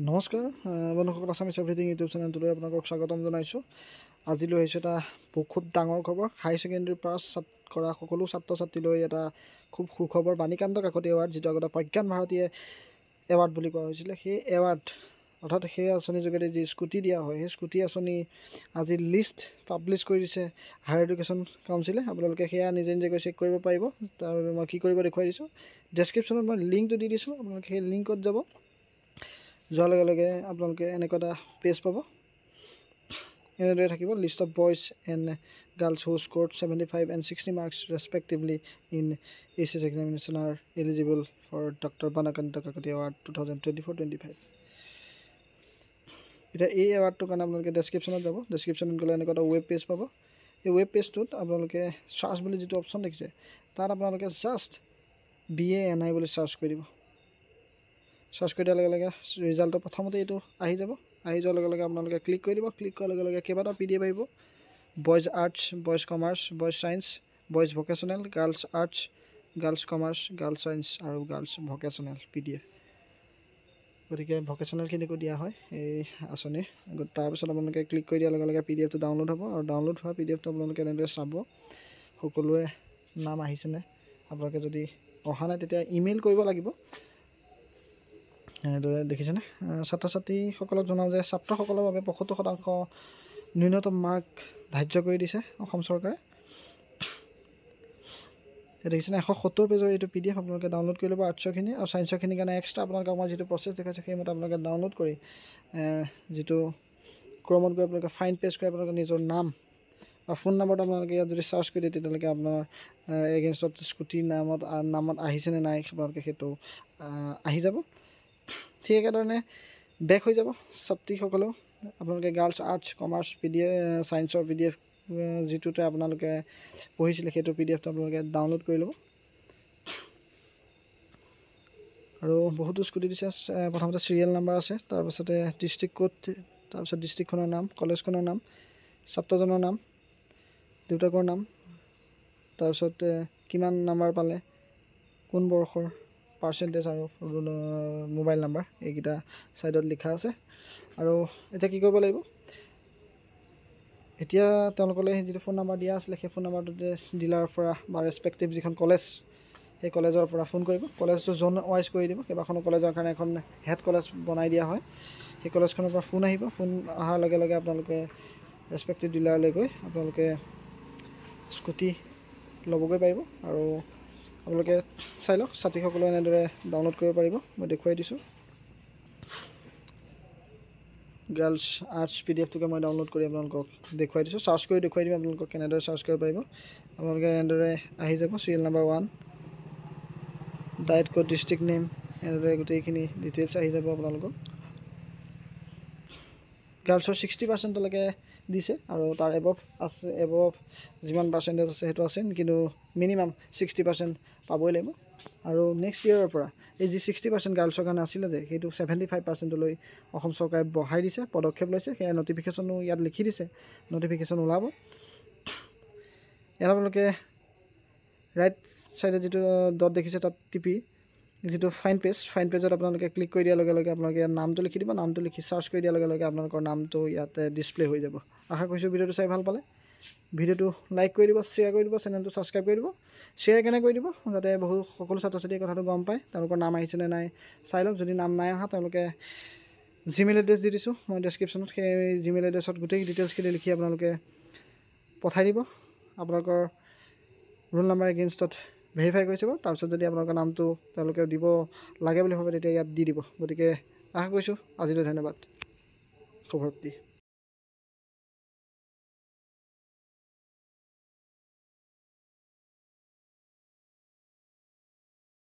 নমস্কাৰ বন্ধুসকল, Assamese everything YouTube চেনেলটোলৈ আপোনালোকক স্বাগতম জনাইছোঁ। আজিলৈ আহিছোঁ এটা খুব ডাঙৰ খবৰ। হাই ছেকেণ্ডেৰী পাছ কৰা সকলো ছাত্ৰ ছাত্ৰীলৈ এটা খুব সুখবৰ। বাণীকান্ত কাকতি এৱাৰ্ড, যিটো আগতে প্ৰজ্ঞান ভাৰতীয়ে এৱাৰ্ড বুলি কোৱা হৈছিলে, সেই এৱাৰ্ড অৰ্থাৎ সেই আঁচনিৰ যোগেদি যি স্কুটি দিয়া হয়, সেই স্কুটি আঁচনি আজি লিষ্ট পাব্লিছ কৰি দিছে হায়াৰ এডুকেশ্যন কাউন্সিলে। আপোনালোকে সেয়া নিজে নিজে গৈ চেক কৰিব পাৰিব। তাৰ বাবে মই কি কৰিব দেখুৱাই দিছোঁ। ডেছক্ৰিপশ্যনত মই লিংকটো দি দিছোঁ, আপোনালোকে সেই লিংকত যাব। যোৱাৰ লগে লগে আপোনালোকে এনেকুৱা এটা পেজ পাব। এনেদৰে থাকিব list of boys and girls who scored 75 and 60 marks respectively in HS examination আৰ eligible for doctor Banikanta Kakati award 2024-25। এতিয়া এই এৱাৰ্ডটোৰ কাৰণে আপোনালোকে ডেছক্ৰিপশ্যনত যাব। ডেছক্ৰিপশ্যনত গ'লে এনেকুৱা এটা ৱেব পেজ পাব। এই ৱেব পেজটোত আপোনালোকে চাৰ্চ বুলি যিটো অপশ্যন দেখিছে, তাত আপোনালোকে জাষ্ট BANI বুলি চাৰ্চ কৰি দিব। চাৰ্চ কৰি দিয়াৰ লগে লগে ৰিজাল্টটো প্ৰথমতে এইটো আহি যাব। আহি যোৱাৰ লগে লগে আপোনালোকে ক্লিক কৰি দিব। ক্লিক কৰাৰ লগে লগে কেইবাটাও PDF আহিব। Boys arts, boys commerce, boys science, boys vocational, girls arts, girls commerce, girls science আৰু গাৰ্লছ ভকেশ্যনেল PDF। গতিকে ভকেশ্যনেলখিনিকো দিয়া হয় এই আঁচনিৰ। তাৰপিছত আপোনালোকে ক্লিক কৰি দিয়াৰ লগে লগে PDFটো ডাউনলোড হ'ব, আৰু ডাউনলোড হোৱা PDFটো আপোনালোকে এনেদৰে চাব। সকলোৰে নাম আহিছেনে। আপোনালোকে যদি অহা নাই তেতিয়া ইমেইল কৰিব লাগিব। এনেদৰে দেখিছেনে। ছাত্ৰ ছাত্ৰীসকলক জনাওঁ যে ছাত্ৰসকলৰ বাবে 75% ন্যূনতম মাৰ্ক ধাৰ্য কৰি দিছে অসম চৰকাৰে। দেখিছেনে, 170 পেজৰ এইটো PDF আপোনালোকে ডাউনলোড কৰি ল'ব আৰ্টছৰখিনি। আৰু ছায়েন্সৰখিনিৰ কাৰণে এক্সট্ৰা আপোনালোকক মই যিটো প্ৰচেছ দেখাইছোঁ, সেইমতে আপোনালোকে ডাউনলোড কৰি যিটো ক্ৰমত গৈ আপোনালোকে ফাইণ্ড পেজ কৰি আপোনালোকে নিজৰ নাম বা ফোন নম্বৰটো আপোনালোকে ইয়াত যদি চাৰ্চ কৰি দিয়ে, তেতিয়ালৈকে আপোনাৰ এগেইনষ্টত স্কুটিৰ নামত আহিছেনে নাই আপোনালোকে সেইটো আহি যাব। ঠিক একেধৰণে বেক হৈ যাব ছাত্ৰীসকলেও। আপোনালোকে গাৰ্লছ আৰ্টছ, কমাৰ্চ ছায়েন্সৰ PDF যিটোতে আপোনালোকে পঢ়িছিলে, সেইটো PDFটো আপোনালোকে ডাউনলোড কৰি ল'ব। আৰু বহুতো স্কুটি দিছে। প্ৰথমতে চিৰিয়েল নাম্বাৰ আছে, তাৰপাছতে ডিষ্ট্ৰিক্ট কোড, তাৰপিছত ডিষ্ট্ৰিক্টখনৰ নাম, কলেজখনৰ নাম, ছাত্ৰজনৰ নাম, দেউতাকৰ নাম, তাৰপিছত কিমান নাম্বাৰ পালে, কোন বৰ্ষৰ, পাৰ্চেণ্টেজ আৰু মোবাইল নাম্বাৰ, এইকেইটা ছাইডত লিখা আছে। আৰু এতিয়া কি কৰিব লাগিব, এতিয়া তেওঁলোকলৈ যিটো ফোন নম্বৰ দিয়া আছিলে, সেই ফোন নম্বৰটোতে ডিলাৰৰ পৰা বা ৰেছপেক্টিভ যিখন কলেজ, সেই কলেজৰ পৰা ফোন কৰিব। কলেজটো জ'ন ৱাইজ কৰি দিব। কেইবাখনো কলেজৰ কাৰণে এখন হেড কলেজ বনাই দিয়া হয়। সেই কলেজখনৰ পৰা ফোন আহিব। ফোন অহাৰ লগে লগে আপোনালোকে ৰেছপেক্টিভ ডিলাৰলৈ গৈ আপোনালোকে স্কুটি ল'বগৈ পাৰিব। আৰু আপোনালোকে চাই লওক, ছাত্ৰীসকলেও এনেদৰে ডাউনলোড কৰিব পাৰিব। মই দেখুৱাই দিছোঁ। গাৰ্লছ আৰ্টছ PDFটোকে মই ডাউনলোড কৰি আপোনালোকক দেখুৱাই দিছোঁ। চাৰ্চ কৰি দেখুৱাই দিম আপোনালোকক কেনেদৰে চাৰ্চ কৰিব পাৰিব। আপোনালোকে এনেদৰে আহি যাব। Serial number 1, diet code, district name, এনেদৰে গোটেইখিনি ডিটেইলছ আহি যাব আপোনালোকক। গাৰ্লছৰ 60%লৈকে দিছে, আৰু তাৰ এবভ আছে, এবভ যিমান পাৰ্চেণ্টেজ আছে সেইটো আছে, কিন্তু মিনিমাম 60% পাবই লাগিব। আৰু নেক্সট ইয়েৰৰ পৰা এই যি 60% গাৰ্লছৰ কাৰণে আছিলে, যে সেইটো 75%লৈ অসম চৰকাৰে বঢ়াই দিছে, পদক্ষেপ লৈছে। সেয়া নটিফিকেশ্যনো ইয়াত লিখি দিছে, নটিফিকেশ্যন ওলাব। ইয়াত আপোনালোকে ৰাইট ছাইডে যিটো ডট দেখিছে, তাত টিপি যিটো ফাইণ্ড পেজত আপোনালোকে ক্লিক কৰি দিয়াৰ লগে লগে আপোনালোকে ইয়াত নামটো লিখি দিব। নামটো লিখি চাৰ্চ কৰি দিয়াৰ লগে লগে আপোনালোকৰ নামটো ইয়াতে ডিছপ্লে হৈ যাব। আশা কৰিছোঁ ভিডিঅ'টো চাই ভাল পালে। ভিডিঅ'টো লাইক কৰি দিব, শ্বেয়াৰ কৰি দিব, চেনেলটো ছাবস্ক্ৰাইব কৰি দিব। শ্বেয়াৰ কেনে কৰি দিব, যাতে সকলো ছাত্ৰ ছাত্ৰীয়ে কথাটো গম পায়, তেওঁলোকৰ নাম আহিছেনে নাই চাই লওক। যদি নাম নাই অহা, তেওঁলোকে জিমেইল এড্ৰেছ দি দিছোঁ মই ডেছক্ৰিপশ্যনত, সেই জিমেইল এড্ৰেছত গোটেই ডিটেইলছখিনি লিখি আপোনালোকে পঠাই দিব। আপোনালোকৰ ৰোল নাম্বাৰ এগেইনষ্টত ভেৰিফাই কৰি চাব। তাৰপিছত যদি আপোনালোকৰ নামটো তেওঁলোকে দিব লাগে বুলি ভাবে, তেতিয়া ইয়াত দি দিব। গতিকে আশা কৰিছোঁ আজিলৈ ধন্যবাদ। শুভৰাত্ৰি।